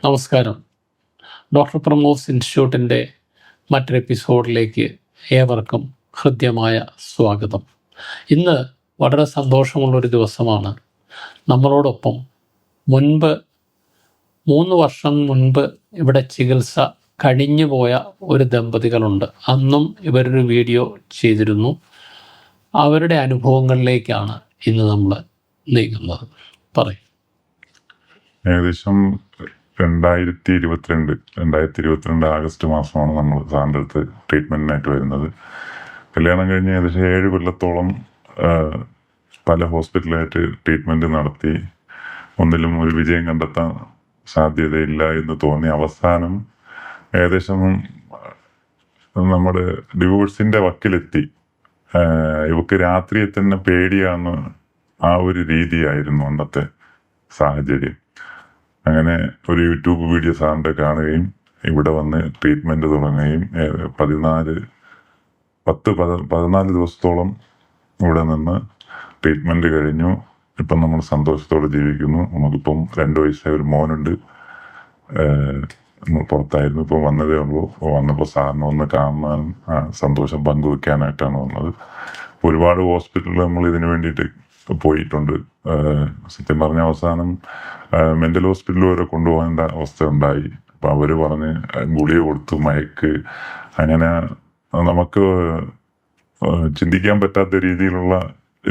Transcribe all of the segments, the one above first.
നമസ്കാരം. ഡോക്ടർ പ്രമോസ് ഇൻസ്റ്റിറ്റ്യൂട്ടിൻ്റെ മറ്റൊരു എപ്പിസോഡിലേക്ക് ഏവർക്കും ഹൃദ്യമായ സ്വാഗതം. ഇന്ന് വളരെ സന്തോഷമുള്ളൊരു ദിവസമാണ്. നമ്മളോടൊപ്പം മുൻപ് 3 വർഷം മുൻപ് ഇവിടെ ചികിത്സ കഴിഞ്ഞുപോയ ഒരു ദമ്പതികളുണ്ട്. അന്നും ഇവരൊരു വീഡിയോ ചെയ്തിരുന്നു. അവരുടെ അനുഭവങ്ങളിലേക്കാണ് ഇന്ന് നമ്മൾ നീങ്ങുന്നത്. പറയും. ഏകദേശം 2022 ആഗസ്റ്റ് മാസമാണ് നമ്മൾ സാറിൻ്റെ അടുത്ത് ട്രീറ്റ്മെൻറ്റിനായിട്ട് വരുന്നത്. കല്യാണം കഴിഞ്ഞ് ഏകദേശം 7 കൊല്ലത്തോളം പല ഹോസ്പിറ്റലായിട്ട് ട്രീറ്റ്മെൻറ്റ് നടത്തി. ഒന്നിലും ഒരു വിജയം കണ്ടെത്താൻ സാധ്യതയില്ല എന്ന് തോന്നി അവസാനം ഏകദേശം നമ്മുടെ ഡിവോഴ്സിൻ്റെ വക്കിലെത്തി. ഇവക്ക് രാത്രിയെ തന്നെ പേടിയാന്ന് ആ ഒരു രീതിയായിരുന്നു അന്നത്തെ സാഹചര്യം. അങ്ങനെ ഒരു യൂട്യൂബ് വീഡിയോ സാറിൻ്റെ കാണുകയും ഇവിടെ വന്ന് ട്രീറ്റ്മെൻറ്റ് തുടങ്ങുകയും 14 ദിവസത്തോളം ഇവിടെ നിന്ന് ട്രീറ്റ്മെൻറ്റ് കഴിഞ്ഞു. ഇപ്പം നമ്മൾ സന്തോഷത്തോടെ ജീവിക്കുന്നു. നമുക്കിപ്പം 2 വയസ്സായ ഒരു മോനുണ്ട്. പുറത്തായിരുന്നു, ഇപ്പം വന്നതേ ഉള്ളൂ. വന്നപ്പോൾ സാറിന് ഒന്ന് കാണാൻ സന്തോഷം പങ്കുവെക്കാനായിട്ടാണ് വന്നത്. ഒരുപാട് ഹോസ്പിറ്റലിൽ നമ്മൾ ഇതിനു വേണ്ടിയിട്ട് പോയിട്ടുണ്ട്. സത്യം പറഞ്ഞ അവസാനം മെൻ്റൽ ഹോസ്പിറ്റലിൽ വരെ കൊണ്ടുപോകേണ്ട അവസ്ഥ ഉണ്ടായി. അപ്പം അവർ പറഞ്ഞ് ഗുളിക കൊടുത്തു, മയക്ക്, അങ്ങനെ നമുക്ക് ചിന്തിക്കാൻ പറ്റാത്ത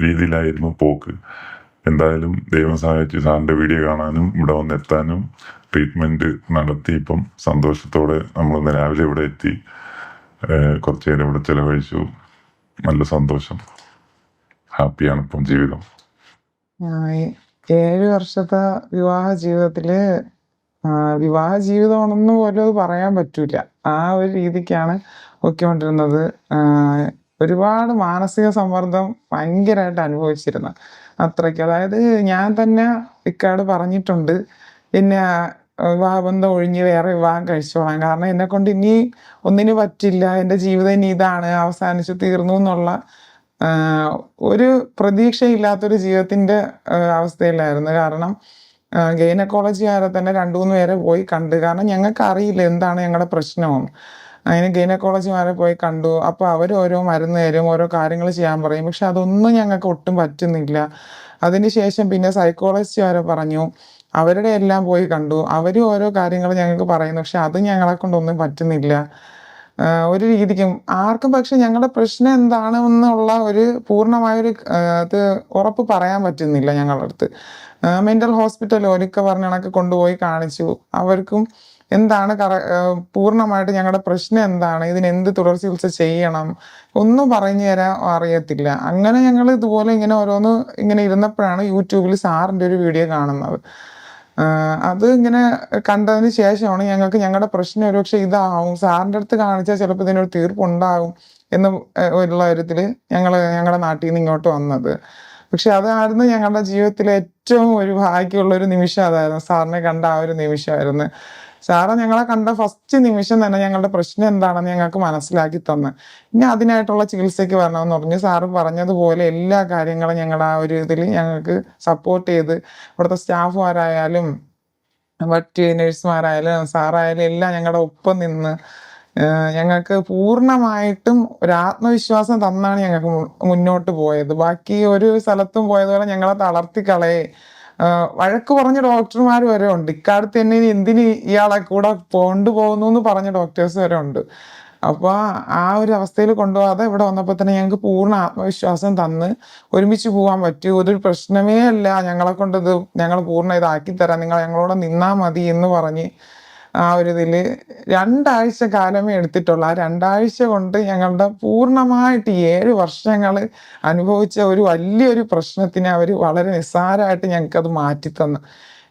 രീതിയിലായിരുന്നു പോക്ക്. എന്തായാലും ദൈവം സഹായിച്ച് സാറിൻ്റെ വീഡിയോ കാണാനും ഇവിടെ വന്നെത്താനും ട്രീറ്റ്മെൻറ്റ് നടത്തി ഇപ്പം സന്തോഷത്തോടെ നമ്മളിന്ന് രാവിലെ ഇവിടെ എത്തി. കുറച്ച് നേരം ഇവിടെ ചിലവഴിച്ചു. നല്ല സന്തോഷം, ഹാപ്പിയാണ് ഇപ്പം ജീവിതം. 7 വർഷത്തെ വിവാഹ ജീവിതമാണെന്ന് പോലും അത് പറയാൻ പറ്റൂല. ആ ഒരു രീതിക്കാണ് പൊയ്ക്കൊണ്ടിരുന്നത്. ഒരുപാട് മാനസിക സമ്മർദ്ദം ഭയങ്കരമായിട്ട് അനുഭവിച്ചിരുന്നു. അത്രയ്ക്ക്, അതായത് ഞാൻ തന്നെ ഇക്കാട് പറഞ്ഞിട്ടുണ്ട്, പിന്നെ വിവാഹബന്ധം ഒഴിഞ്ഞ് വേറെ വിവാഹം കഴിച്ചോളാം, കാരണം എന്നെ കൊണ്ട് ഇനി ഒന്നിനും പറ്റില്ല, എൻ്റെ ജീവിതം ഇനി ഇതാണ്, അവസാനിച്ചു തീർന്നു എന്നുള്ള ഒരു പ്രതീക്ഷയില്ലാത്തൊരു ജീവിതത്തിൻ്റെ അവസ്ഥയിലായിരുന്നു. കാരണം ഗൈനക്കോളജിക്കാരെ തന്നെ 2-3 പേരെ പോയി കണ്ടു. കാരണം ഞങ്ങൾക്ക് അറിയില്ല എന്താണ് ഞങ്ങളുടെ പ്രശ്നമെന്ന്. അതിന് ഗൈനക്കോളജിമാരെ പോയി കണ്ടു. അപ്പോൾ അവർ ഓരോ മരുന്ന് തരും, ഓരോ കാര്യങ്ങൾ ചെയ്യാൻ പറയും. പക്ഷെ അതൊന്നും ഞങ്ങൾക്ക് ഒട്ടും പറ്റുന്നില്ല. അതിനുശേഷം പിന്നെ സൈക്കോളജിസ്റ്റുകാരെ പറഞ്ഞു, അവരുടെ എല്ലാം പോയി കണ്ടു. അവരും ഓരോ കാര്യങ്ങൾ ഞങ്ങൾക്ക് പറയുന്നു. പക്ഷെ അത് ഞങ്ങളെ കൊണ്ടൊന്നും പറ്റുന്നില്ല. ഒരു രീതിക്കും ആർക്കും പക്ഷെ ഞങ്ങളുടെ പ്രശ്നം എന്താണെന്നുള്ള ഒരു പൂർണ്ണമായൊരു ഇത് ഉറപ്പ് പറയാൻ പറ്റുന്നില്ല ഞങ്ങളുടെ അടുത്ത്. മെൻ്റൽ ഹോസ്പിറ്റൽ ഒരിക്കൽ പറഞ്ഞ കണക്ക് കൊണ്ടുപോയി കാണിച്ചു. അവർക്കും എന്താണ് പൂർണ്ണമായിട്ട് ഞങ്ങളുടെ പ്രശ്നം എന്താണ്, ഇതിനെന്ത് തുടർ ചികിത്സ ചെയ്യണം ഒന്നും പറഞ്ഞു തരാൻ അറിയത്തില്ല. അങ്ങനെ ഞങ്ങൾ ഇതുപോലെ ഇങ്ങനെ ഓരോന്ന് ഇങ്ങനെ ഇരുന്നപ്പോഴാണ് യൂട്യൂബിൽ സാറിൻ്റെ ഒരു വീഡിയോ കാണുന്നത്. അത് ഇങ്ങനെ കണ്ടതിന് ശേഷമാണ് ഞങ്ങൾക്ക് ഞങ്ങളുടെ പ്രശ്നം ഒരുപക്ഷെ ഇതാവും, സാറിൻ്റെ അടുത്ത് കാണിച്ചാൽ ചിലപ്പോൾ ഇതിനൊരു തീർപ്പുണ്ടാകും എന്ന് ഉള്ള കാര്യത്തിൽ ഞങ്ങളുടെ നാട്ടിൽ നിന്ന് ഇങ്ങോട്ട് വന്നത്. പക്ഷെ അതായിരുന്നു ഞങ്ങളുടെ ജീവിതത്തിലെ ഏറ്റവും ഒരു ഭാഗ്യമുള്ളൊരു നിമിഷം. അതായിരുന്നു സാറിനെ കണ്ട ആ ഒരു നിമിഷമായിരുന്നു. സാറ് ഞങ്ങളെ കണ്ട ഫസ്റ്റ് നിമിഷം തന്നെ ഞങ്ങളുടെ പ്രശ്നം എന്താണെന്ന് ഞങ്ങൾക്ക് മനസ്സിലാക്കി തന്ന് ഇനി അതിനായിട്ടുള്ള ചികിത്സയ്ക്ക് വരണമെന്ന് പറഞ്ഞു. സാറ് പറഞ്ഞതുപോലെ എല്ലാ കാര്യങ്ങളും ഞങ്ങളുടെ ആ ഒരു ഇതിൽ ഞങ്ങൾക്ക് സപ്പോർട്ട് ചെയ്ത് ഇവിടുത്തെ സ്റ്റാഫുമാരായാലും മറ്റ് നഴ്സുമാരായാലും സാറായാലും എല്ലാം ഞങ്ങളുടെ ഒപ്പം നിന്ന് ഞങ്ങൾക്ക് പൂർണ്ണമായിട്ടും ഒരു ആത്മവിശ്വാസം തന്നാണ് ഞങ്ങൾക്ക് മുന്നോട്ട് പോയത്. ബാക്കി ഒരു സ്ഥലത്തും പോയതുപോലെ ഞങ്ങളെ തളർത്തിക്കളയെ വഴക്ക് പറഞ്ഞ ഡോക്ടർമാർ വരെ ഉണ്ട്. ഇക്കാലത്ത് തന്നെ എന്തിന് ഇയാളെ കൂടെ കൊണ്ടുപോകുന്നു എന്ന് പറഞ്ഞ ഡോക്ടേഴ്സ് വരെ ഉണ്ട്. അപ്പോൾ ആ ഒരു അവസ്ഥയിൽ കൊണ്ടുപോകാതെ ഇവിടെ വന്നപ്പോൾ തന്നെ ഞങ്ങൾക്ക് പൂർണ്ണ ആത്മവിശ്വാസം തന്ന് ഒരുമിച്ച് പോകാൻ പറ്റും. ഒരു പ്രശ്നമേ അല്ല, ഞങ്ങളെ കൊണ്ട് ഞങ്ങൾ പൂർണ്ണ ഇതാക്കി തരാം, നിങ്ങൾ ഞങ്ങളോട് നിന്നാൽ മതി എന്ന് പറഞ്ഞ് ആ ഒരു ഇതിൽ 2 ആഴ്ച കാലമേ എടുത്തിട്ടുള്ളൂ. ആ 2 ആഴ്ച കൊണ്ട് ഞങ്ങളുടെ പൂർണ്ണമായിട്ട് 7 വർഷങ്ങൾ അനുഭവിച്ച ഒരു വലിയൊരു പ്രശ്നത്തിനെ അവർ വളരെ നിസ്സാരമായിട്ട് ഞങ്ങൾക്കത് മാറ്റിത്തന്നു.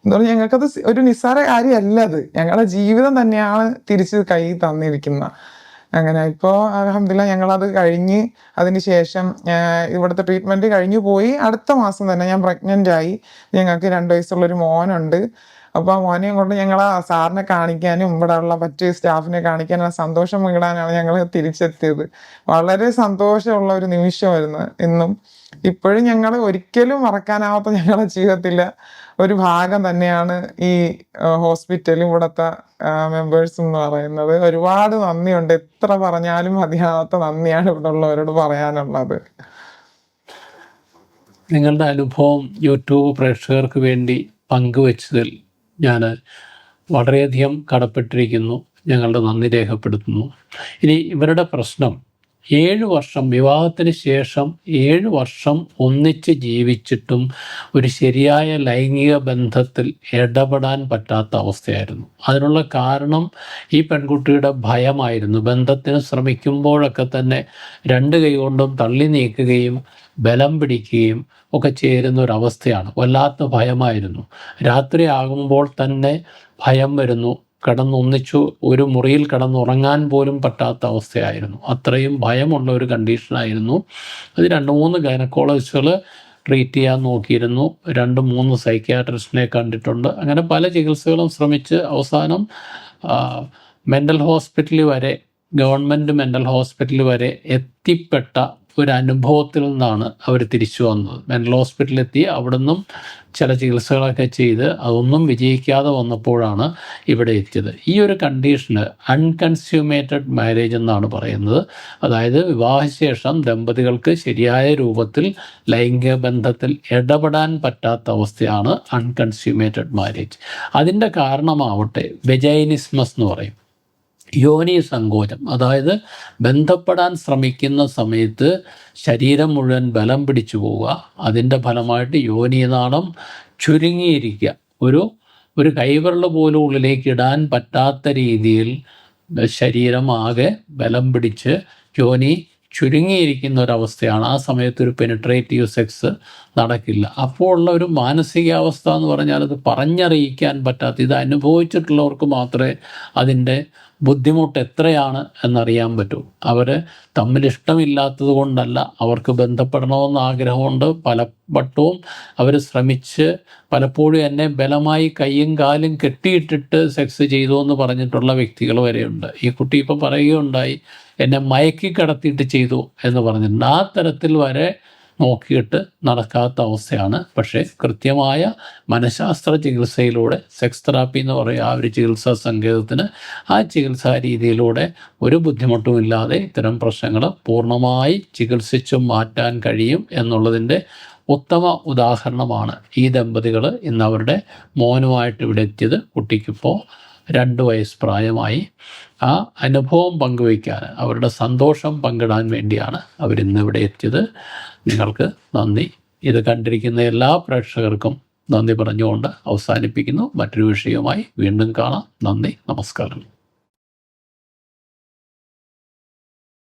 എന്ന് പറഞ്ഞാൽ ഞങ്ങൾക്കത് ഒരു നിസ്സാര കാര്യമല്ല, അത് ഞങ്ങളുടെ ജീവിതം തന്നെയാണ് തിരിച്ച് കൈ തന്നിരിക്കുന്നത്. അങ്ങനെ ഇപ്പോൾ അൽഹംദുലില്ലാ ഞങ്ങളത് കഴിഞ്ഞ് അതിന് ശേഷം ഇവിടുത്തെ ട്രീറ്റ്മെൻറ്റ് കഴിഞ്ഞു പോയി. അടുത്ത മാസം തന്നെ ഞാൻ പ്രഗ്നൻ്റ് ആയി. ഞങ്ങൾക്ക് 2 വയസ്സുള്ളൊരു മോനുണ്ട്. അപ്പോൾ ആ മോനെയും കൊണ്ട് ഞങ്ങൾ ആ സാറിനെ കാണിക്കാനും ഇവിടെ ഉള്ള മറ്റ് സ്റ്റാഫിനെ കാണിക്കാനും ആ സന്തോഷം പങ്കിടാനാണ് ഞങ്ങൾ തിരിച്ചെത്തിയത്. വളരെ സന്തോഷമുള്ള ഒരു നിമിഷമായിരുന്നു ഇന്നും. ഇപ്പോഴും ഞങ്ങൾ ഒരിക്കലും മറക്കാനാവാത്ത ഞങ്ങളുടെ ജീവിതത്തിലെ ഒരു ഭാഗം തന്നെയാണ് ഈ ഹോസ്പിറ്റലും ഇവിടുത്തെ മെമ്പേഴ്സും എന്ന് പറയുന്നത്. ഒരുപാട് നന്ദിയുണ്ട്. എത്ര പറഞ്ഞാലും മതിയാവാത്ത നന്ദിയാണ് ഇവിടെ ഉള്ളവരോട് പറയാനുള്ളത്. നിങ്ങളുടെ അനുഭവം യൂട്യൂബ് പ്രേക്ഷകർക്ക് വേണ്ടി പങ്കുവച്ചതിൽ ഞാൻ വളരെയധികം കടപ്പെട്ടിരിക്കുന്നു. ഞങ്ങളുടെ നന്ദി രേഖപ്പെടുത്തുന്നു. ഇനി ഇവരുടെ പ്രശ്നം 7 വർഷം വിവാഹത്തിന് ശേഷം 7 വർഷം ഒന്നിച്ച് ജീവിച്ചിട്ടും ഒരു ശരിയായ ലൈംഗിക ബന്ധത്തിൽ ഇടപെടാൻ പറ്റാത്ത അവസ്ഥയായിരുന്നു. അതിനുള്ള കാരണം ഈ പെൺകുട്ടിയുടെ ഭയമായിരുന്നു. ബന്ധത്തിന് ശ്രമിക്കുമ്പോഴൊക്കെ തന്നെ 2 കൈ കൊണ്ടും തള്ളി നീക്കുകയും ബലം പിടിക്കുകയും ഒക്കെ ചേരുന്ന ഒരവസ്ഥയാണ്. വല്ലാത്ത ഭയമായിരുന്നു. രാത്രി ആകുമ്പോൾ തന്നെ ഭയം വരുന്നു. കിടന്നൊന്നിച്ചു ഒരു മുറിയിൽ കിടന്നുറങ്ങാൻ പോലും പറ്റാത്ത അവസ്ഥയായിരുന്നു. അത്രയും ഭയമുള്ള ഒരു കണ്ടീഷനായിരുന്നു. അത് 2-3 ഗൈനക്കോളജിസ്റ്റുകൾ ട്രീറ്റ് ചെയ്യാൻ നോക്കിയിരുന്നു. 2-3 സൈക്യാട്രിസ്റ്റിനെ കണ്ടിട്ടുണ്ട്. അങ്ങനെ പല ചികിത്സകളും ശ്രമിച്ച് അവസാനം മെൻ്റൽ ഹോസ്പിറ്റൽ വരെ, ഗവൺമെൻറ് മെൻ്റൽ ഹോസ്പിറ്റൽ വരെ എത്തിപ്പെട്ട ഒരു അനുഭവത്തിൽ നിന്നാണ് അവർ തിരിച്ചു വന്നത്. മെൻ്റൽ ഹോസ്പിറ്റലിലെത്തി അവിടുന്നും ചില ചികിത്സകളൊക്കെ ചെയ്ത് അതൊന്നും വിജയിക്കാതെ വന്നപ്പോഴാണ് ഇവിടെ എത്തിയത്. ഈ ഒരു കണ്ടീഷന് അൺകൺസ്യൂമേറ്റഡ് മാരേജ് എന്നാണ് പറയുന്നത്. അതായത് വിവാഹശേഷം ദമ്പതികൾക്ക് ശരിയായ രൂപത്തിൽ ലൈംഗിക ബന്ധത്തിൽ ഇടപെടാൻ പറ്റാത്ത അവസ്ഥയാണ് അൺകൺസ്യൂമേറ്റഡ് മാരേജ്. അതിൻ്റെ കാരണമാവട്ടെ വെജൈനിസ്മസ് എന്ന് പറയും, യോനി സങ്കോചം. അതായത് ബന്ധപ്പെടാൻ ശ്രമിക്കുന്ന സമയത്ത് ശരീരം മുഴുവൻ ബലം പിടിച്ചു പോവുക. അതിൻ്റെ ഫലമായിട്ട് യോനിനാളം ചുരുങ്ങിയിരിക്കുക. ഒരു കൈവിരൽ പോലും ഉള്ളിലേക്ക് ഇടാൻ പറ്റാത്ത രീതിയിൽ ശരീരം ആകെ ബലം പിടിച്ച് യോനി ചുരുങ്ങിയിരിക്കുന്ന ഒരവസ്ഥയാണ്. ആ സമയത്ത് ഒരു പെനിട്രേറ്റീവ് സെക്സ് നടക്കില്ല. അപ്പോൾ ഉള്ള ഒരു മാനസികാവസ്ഥ എന്ന് പറഞ്ഞാൽ അത് പറഞ്ഞറിയിക്കാൻ പറ്റാത്ത, ഇത് അനുഭവിച്ചിട്ടുള്ളവർക്ക് മാത്രമേ അതിൻ്റെ ബുദ്ധിമുട്ട് എത്രയാണ് എന്നറിയാൻ പറ്റൂ. അവർ തമ്മിൽ ഇഷ്ടമില്ലാത്തത് കൊണ്ടല്ല, അവർക്ക് ബന്ധപ്പെടണമെന്ന് ആഗ്രഹമുണ്ട്. പലവട്ടവും അവർ ശ്രമിച്ച് പലപ്പോഴും എന്നെ ബലമായി കൈയും കാലും കെട്ടിയിട്ടിട്ട് സെക്സ് ചെയ്തു എന്ന് പറഞ്ഞിട്ടുള്ള വ്യക്തികൾ വരെയുണ്ട്. ഈ കുട്ടി ഇപ്പം പറയുകയുണ്ടായി, എന്നെ മയക്കി കടത്തിയിട്ട് ചെയ്തു എന്ന് പറഞ്ഞിട്ടുണ്ട്. ആ തരത്തിൽ വരെ നോക്കിയിട്ട് നടക്കാത്ത അവസ്ഥയാണ്. പക്ഷേ കൃത്യമായ മനഃശാസ്ത്ര ചികിത്സയിലൂടെ, സെക്സ് തെറാപ്പി എന്ന് പറയുക ആ ഒരു ചികിത്സാ സങ്കേതത്തിന്, ആ ചികിത്സാ രീതിയിലൂടെ ഒരു ബുദ്ധിമുട്ടുമില്ലാതെ ഇത്തരം പ്രശ്നങ്ങൾ പൂർണ്ണമായി ചികിത്സിച്ചു മാറ്റാൻ കഴിയും എന്നുള്ളതിൻ്റെ ഉത്തമ ഉദാഹരണമാണ് ഈ ദമ്പതികൾ ഇന്ന് അവരുടെ മോനുമായിട്ട് ഇവിടെ എത്തിയത്. കുട്ടിക്കിപ്പോൾ 2 വയസ്സ് പ്രായമായി. ആ അനുഭവം പങ്കുവയ്ക്കാൻ, അവരുടെ സന്തോഷം പങ്കിടാൻ വേണ്ടിയാണ് അവരിന്ന് ഇവിടെ എത്തിയത്. നിങ്ങൾക്ക് നന്ദി. ഇത് കണ്ടിരിക്കുന്ന എല്ലാ പ്രേക്ഷകർക്കും നന്ദി പറഞ്ഞുകൊണ്ട് അവസാനിപ്പിക്കുന്നു. മറ്റൊരു വിഷയവുമായി വീണ്ടും കാണാം. നന്ദി, നമസ്കാരം.